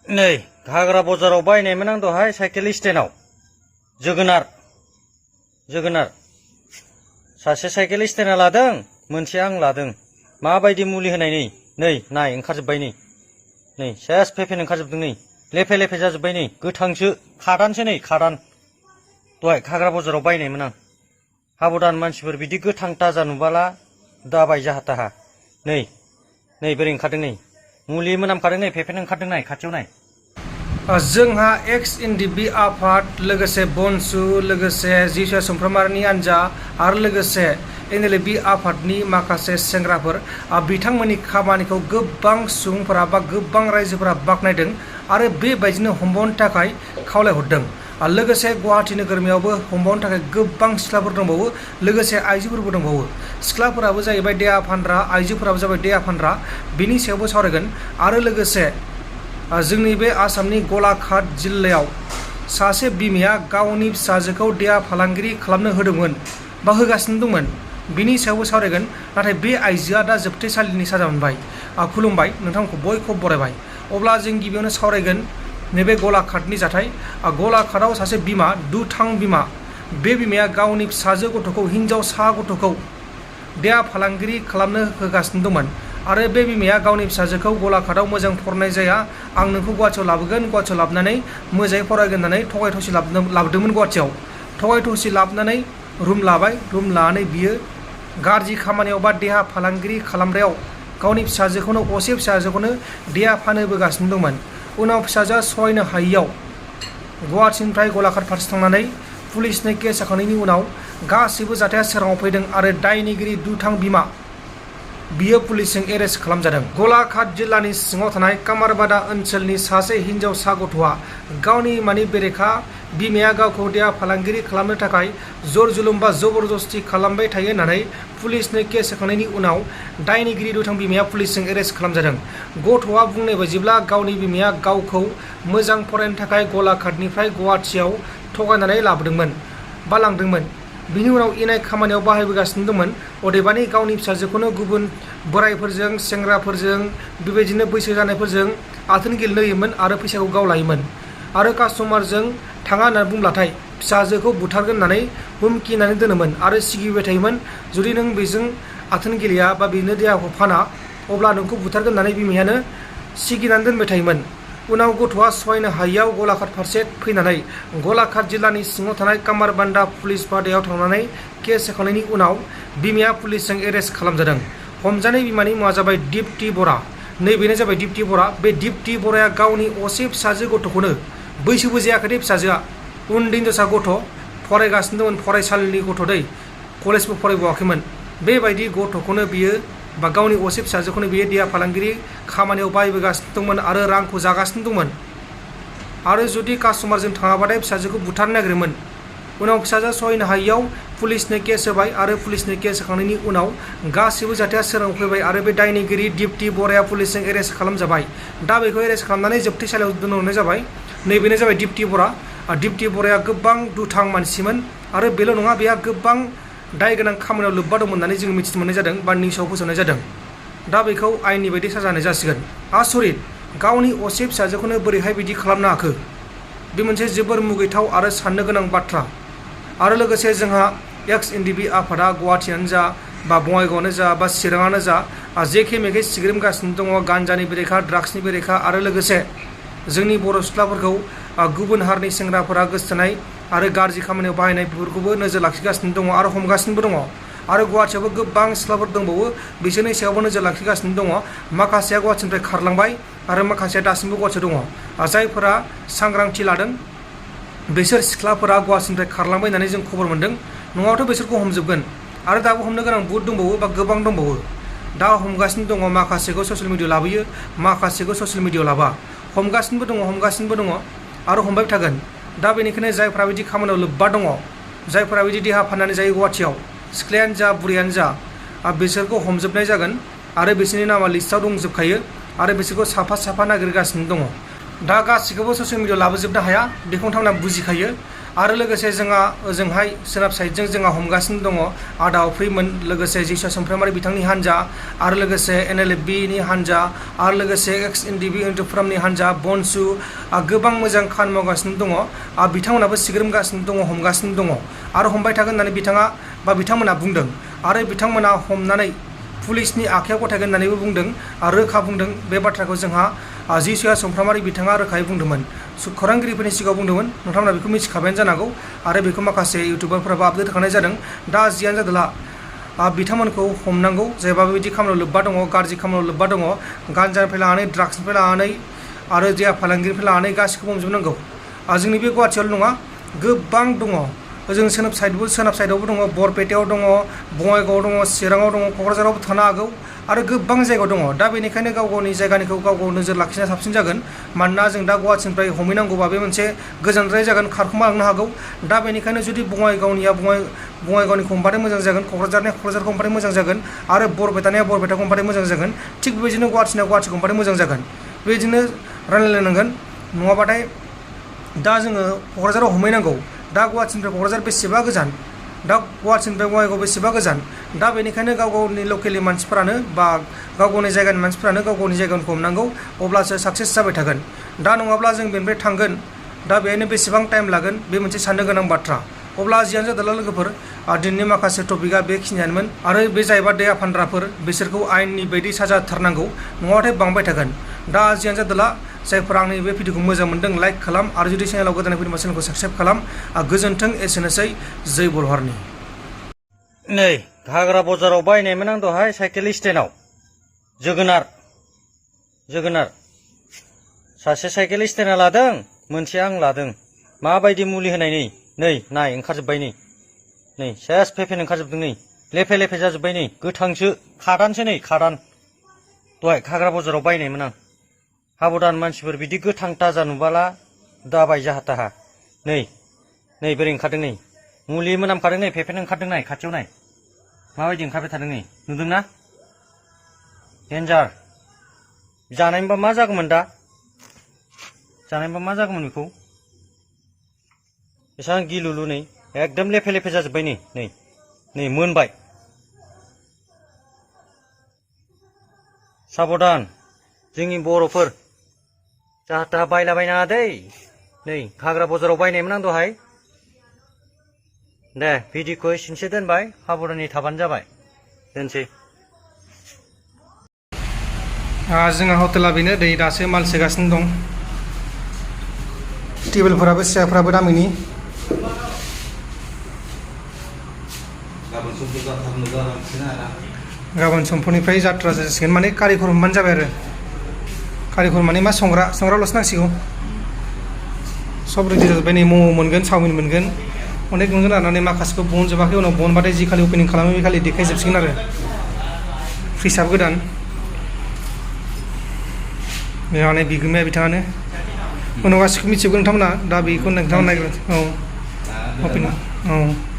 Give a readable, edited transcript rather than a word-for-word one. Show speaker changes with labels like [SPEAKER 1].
[SPEAKER 1] नै घाग्रा बाजाराव बायनायमोन आं दहाय साइकेल स्टेन्डआव जोगोनार सासे साइकेल स्टेन्डआ लादों मोनसे आं लादों माबायदि मुलि होनाय नै नाय ओंखारजोब्बाय नै सेस फेफेन ओंखारजोबदों नै लेफे लेफे जाजोब्बाय नै गोथांसो खादानसो नै खादान दहाय घाग्रा बाजाराव बायनायमोन आं हाबदान मानसिफोर बिदि गोथां ताजा नुबाला दाबाय जाहा ताहा नै बोरै ओंखारदों नै मुलि मोनामखादों नै फेफेन ओंखारदों नाय खाथियाव नाय
[SPEAKER 2] जोंहा एक्स एनडिबि आफाद लोगोसे बनसु लोगोसे जिसु सुमफ्रामारिनि हान्जा आरो लोगोसे एनएलबि आफादनि माखासे सेंग्राफोर बिथांमोननि खामानिखौ गोबां सुबुंफोरा बा गोबां रायजोफोरा बाख्नायदों आरो बेबायदिनो हमबावनो थाखाय खावलायहरदों। लोगोसे गुवाहाटी नोगोरमायावबो हमबावनो थाखाय गोबां सिख्लाफोर दंबावो लोगोसे आइजोफोरबो दंबावो। सिख्लाफोराबो जाहैबाय देहा फानग्रा आइजोफोराबो जाबाय देहा फानग्रा बिनि सायावबो सावरायगोन आरो लोगोसे जोंनि बे आसामनि गलाघाट जिल्लायाव सासे बिमाया गावनि फिसाजोखौ देहा फालांगिरि खालामनो होदोंमोन बा होगासिनो दंमोन बिनि सायावबो सावरायगोन। नाथाय बे आइजोआ दा जोबथेसालिनि साजा मोनबाय। खुलुमबाय नोंथांखौ बयखौबो बरायबाय। अब्ला जों गिबियावनो सावरायगोन नैबे गलाघाटनि जाथाय। गलाघाटआव सासे बिमा दुथां बिमा बे बिमाया गावनि फिसाजो गथ'खौ हिनजावसा गथ'खौ देहा फालांगिरि खालामनो होगासिनो दंमोन आरो बे बिमाया गावनि फिसाजोखौ गलाघाटआव मोजां फरायनाय जाया आं नोंखौ गुवाहाटियाव लाबोगोन गुवाहाटियाव लाबोनानै मोजाङै फरायगोन होननानै थगाय थसि लाबोदोंमोन। गुवाहाटियाव थगाय थसि लाबोनानै रुम लाबाय। रुम लानानै बियो गाज्रि खामानियाव बा देहा फालांगिरि खालामग्रायाव गावनि फिसाजोखौनो असे फिसाजोखौनो देहा फानहोबोगासिनो दंमोन। उनाव फिसाजोआ सहायनो हायियाव गुवाहाटिनिफ्राय गलाघाट फारसे थांनानै पुलिसनो केस होखांनायनि उनाव गासैबो जाथाया सोराङाव फैदों आरो दायनिगिरि दुथां बिमा बियो पुलिसजों एरेस्ट खालामजादों। गलाघाट जिल्लानि सिङाव थानाय कामारबादा ओनसोलनि सासे हिनजावसा गथ'आ गावनि मानि बेरेखा बिमाया गावखौ देहा फालांगिरि खालामनो थाखाय जर जुलुम बा जबरदस्ति खालामबाय थायो होननानै पुलिसनो केस होखांनायनि उनाव दायनिगिरि दुथां बिमाया पुलिसजों एरेस्ट खालामजादों। गथ'आ बुंनाय बायदिब्ला गावनि बिमाया गावखौ मोजां फरायनो थाखाय गलाघाटनिफ्राय गुवाहाटियाव थगायनानै लाबोदोंमोन बा लांदोंमोन। बिनि उनाव इनाय खामानियाव बाहायबोगासिनो दंमोन। अदेबानि गावनि फिसाजोखौनो गुबुन बोराइफोरजों सेंग्राफोरजों बेबायदिनो बैसो जानायफोरजों आथोन गेलेनो होयोमोन आरो फैसाखौ गाव लायोमोन आरो कास्टमारजों थाङा होननानै बुंब्लाथाय फिसाजोखौ बुथारगोन होननानै हुमखि होनानै दोनोमोन आरो सिगिबाय थायोमोन। जुदि नों बेजों आथोन गेलेया बा बेनो देहाखौ फाना अब्ला नोंखौ बुथारगोन होननानै बिमायानो सिगिनानै दोनबाय थायोमोन। उनाव गथ'आ सहायनो हायियाव गलाघाट फारसे फैनानै गलाघाट जिल्लानि सिङाव थानाय कामारबान्दा पुलिस बादायाव थांनानै केस होखांनायनि उनाव बिमाया पुलिसजों एरेस्ट खालामजादों। हमजानाय बिमानि मुङा जाबाय दिप्ति बरा। नैबेनो जाबाय दिप्ति बरा। बे दिप्ति बराया गावनि असे फिसाजो गथ'खौनो बैसोबो जायाखै दे फिसाजोआ उन्दै हिनजावसा गथ' फरायगासिनो दंमोन फरायसालिनि गथ' दै कलेजबो फरायबावाखैमोन। बेबायदि गथ'खौनो बियो बा गावनि असे फिसाजोखौनो बियो देहा फालांगिरि खामानियाव बाहायबोगासिनो दंमोन आरो रांखौ जागासिनो दंमोन आरो जुदि कास्टमारजों थाङाबाथाय फिसाजोखौ बुथारनो नागिरोमोन। उनाव फिसाजोआ सहायनो हायियाव पुलिसनो केस होबाय आरो पुलिसनो केस होखांनायनि उनाव गासैबो जाथाया सोराङाव फैबाय आरो बे दायनिगिरि दिप्ति बराया पुलिसजों एरेस्ट खालामजाबाय। दा बेखौ एरेस्ट खालामनानै जोबथेसालियाव दोनहरनाय जाबाय। नैबेनो जाबाय दिप्ति बरा। दिप्ति बराया गोबां दुथां मानसिमोन आरो बेल' नङा बेहा गोबां दाय गोनां खामानियाव लोब्बा दंमोन होननानै जों मिथिनो मोननाय जादों बा निउसाव फोसावनाय जादों। दा बेखौ आयेननि बायदि साजा होनाय जासिगोन। आसरित गावनि असे फिसाजोखौनो बोरैहाय बिदि खालामनो हाखो बे मोनसे जोबोर मुगैथाव आरो साननो गोनां बाथ्रा। आरो लोगोसे जोंहा एक्स एनडिबि आफादा गुवाहाटियानो जा बा बङाइगावआनो जा बा चिराङानो जा जेखे मेखे सिग्रोमगासिनो दङ गान्जानि बेरेखा ड्राग्सनि बेरेखा आरो लोगोसे जोंनि बर' सिख्लाफोरखौ गुबुन हारिनि सेंग्राफोरा गोसोथोनाय आरो गाज्रि खामानियाव बाहायनाय बेफोरखौबो नोजोर लाखिगासिनो दङ आरो हमगासिनोबो दङ आरो गुवाहाटियावबो गोबां सिख्लाफोर दंबावो बिसोरनि सायावबो नोजोर लाखिगासिनो दङ। माखासेया गुवाहाटिनिफ्राय खारलांबाय आरो माखासेया दासिमबो गुवाहाटियाव दङ। जायफोरा सांग्रांथि लादों बिसोर सिख्लाफोरा गुवाहाटिनिफ्राय खारलांबाय होननानै जों खबर मोन्दों। नङाबाथ' बिसोरखौ हमजोबगोन आरो दाबो हमनो गोनां बुहुद दंबावो बा गोबां दंबावो। दा हमगासिनो दङ माखासेखौ ससियेल मिडियायाव लाबोयो माखासेखौ ससियेल मिडियायाव लाबा हमगासिनोबो दङ आरो हमबाय थागोन। दा बेनिखायनो जायफ्रा बिदि खामानियाव लोब्बा दङ जायफोरा बिदि देहा फाननानै जायो गुवाहाटियाव सिख्लायानो जा बुरैयानो जा बिसोरखौ हमजोबनाय जागोन आरो बिसोरनि नामा लिस्टआव दंजोबखायो आरो बिसोरखौ साफा नागिरगासिनो दङ। दा गासिखौबो ससियेल मिडियायाव लाबोजोबनो हाया बेखौ नोंथांमोना बुजिखायो। आरो लोगोसे जोंहा ओजोंहाय सोनाब साइडजों जोंहा हमगासिनो दङ आदा अफ्रिमोन लोगोसे जिसा सुमफ्रामारि बिथांनि हान्जा आरो लोगोसे NLFB नि हान्जा आरो लोगोसे XNDB इउनिटफोरनि हान्जा बनसु गोबां मोजां खामानि मावगासिनो दङ बिथांमोनाबो सिग्रोमगासिनो दङ हमगासिनो दङ आरो हमबाय थागोन होननानै बिथाङा बा बिथांमोना बुंदों आरो बिथांमोना हमनानै पुलिसनि आखायाव गथायगोन होननानैबो बुंदों आरो रोखा बुंदों बे बाथ्राखौ जोंहा जिसुया सुमफ्रामारि बिथाङा रोखायै बुंदोंमोन खौरांगिरिफोरनि सिगाङाव बुंदोंमोन नोंथांमोना बेखौ मिथिखाबायानो जानांगौ आरो बेखौ माखासे इउटुबारफोराबो आपडेट होखानाय जादों दा जियानो जादोला बिथांमोनखौ हमनांगौ जायबा बेबायदि खामानियाव लोब्बा दङ गाज्रि खामानियाव लोब्बा दङ गान्जानिफ्राय लानानै ड्राग्सनिफ्राय लानानै आरो देहा फालांगिनिफ्राय लानानै गासिखौबो हमजोबनांगौ जोंनि बे गुवाहाटियावल' नङा गोबां दङ ओजों सोनाब साइडआवबो दङ बरपेटायाव दङ बङाइगावआव दङ चिराङाव दङ क'क्राझारावबो थानो हागौ आरो गोबां जायगायाव दङ दा बेनिखायनो गाव गावनि जायगानिखौ गाव गाव नोजोर लाखिनाया साबसिन जागोन मानोना जों दा गुवाहाटिनिफ्राय हमहैनांगौबा बे मोनसे गोजानद्राय जागोन खारखोमा लांनो हागौ दा बेनिखायनो जुदि बङाइगावनिया बङाइगावनिखौ हमबाथाय मोजां जागोन क'क्राझारनिया क'क्राझारखौ हमबाथाय मोजां जागोन आरो बरपेटानिया बरपेटाखौ हमबाथाय मोजां जागोन थिग बेबायदिनो गुवाहाटिनिया गुवाहाटिखौ हमबाथाय मोजां जागोन बेबायदिनो रानलायलायनांगोन नङाबाथाय दा जोङो क'क्राझाराव हमहैनांगौ दा गुवाहाटिनिफ्राय क'क्राझार बेसेबा गोजान दा गुवाहाटिनिफ्राय बङाइगाव बेसेबा गोजान दा बेनिखायनो गाव गावनि लकेलनि मानसिफोरानो बा गाव गावनि जायगानि मानसिफोरानो गाव गावनि जायगाखौ हमनांगौ अब्लासो साक्सेस जाबाय थागोन दा नङाब्ला जों बेनिफ्राय थांगोन दा बेहायनो बेसेबां टाइम लागोन बे मोनसे साननो गोनां बाथ्रा अब्ला जियानो जादोला लोगोफोर दिनैनि माखासे टपिकआ बेखिनियानोमोन आरो बे जायबा देहा फानग्राफोर बिसोरखौ आयेननि बायदि साजा होथारनांगौ नङाबाथाय बांबाय थागोन दा जियानो जादोला जायफोरा आंनि बे भिडिअखौ मोजां मोनदों लाइक खालाम आरो जुदि चेनेलाव गोदानै फैदोंबा चेनेलखौ साबस्क्राइब खालाम गोजोन्थों एसेनोसै जै बर' हारिनि
[SPEAKER 1] नै घाग्रा बाजाराव बायनायमोन आं दहाय साइकेल स्टेन्डआव जोगोनार सासे साइकेल स्टेन्डआ लादों मोनसे आं लादों माबायदि मुलि होनाय नै नाय ओंखारजोब्बाय नै सेस फेफेन ओंखारजोबदों नै लेफे लेफे जाजोब्बाय नै गोथांसो खादानसो नै खादान दहाय घाग्रा बाजाराव बायनायमोन आं हाबदान मानसिफोर बिदि गोथां ताजा नुबाला दाबाय जाहा ताहा नै बोरै ओंखारदों नै मुलि मोनामखादों नै फेफेन ओंखारदों नाय खाथियाव नाय माबायदि ओंखारबाय थादों नै नुदोंना डेन्जार जानायमोनबा मा जागौमोन दा बेखौ बेसेबां गिलुलु नै एकदम लेफे लेफे जाजोब्बाय नै मोनबाय साबधान जोंनि बर'फोर जाहा ताहा बायलाबायनाङा दै नै घाग्रा बाजाराव बायनायमोन आं दहाय दे भिडिअखौ एसेनोसै दोनबाय हाबदानै थाबानो जाबाय दोनसै
[SPEAKER 2] जोंहा हटेला बेनो दै दासो माल सोगासिनो दं टेबोलफोराबो सियारफोराबो दामिनि गाबोन समफोरनिफ्राय जात्रा जासिगोन माने कारिकर हमबानो जाबाय आरो कारिकर माने मा संग्राल'सो नांसिगौ सब रेडि जाजोब्बाय नै मम' मोनगोन चावमिन मोनगोन अनेक मोनगोन आरो माने माखासेखौ बनजोबाखै उनाव बनबाथाय जि खालि अपेनिं खालामो बे खालि देखायजोबसिगोन आरो फ्रिजआबो गोदान माने बिगोमाया बिथाङानो उनाव गासिखौबो मिथिजोबगोन नोंथांमोना दा बेखौ नोंथांमोना नायग्रो औ अपेनिं औ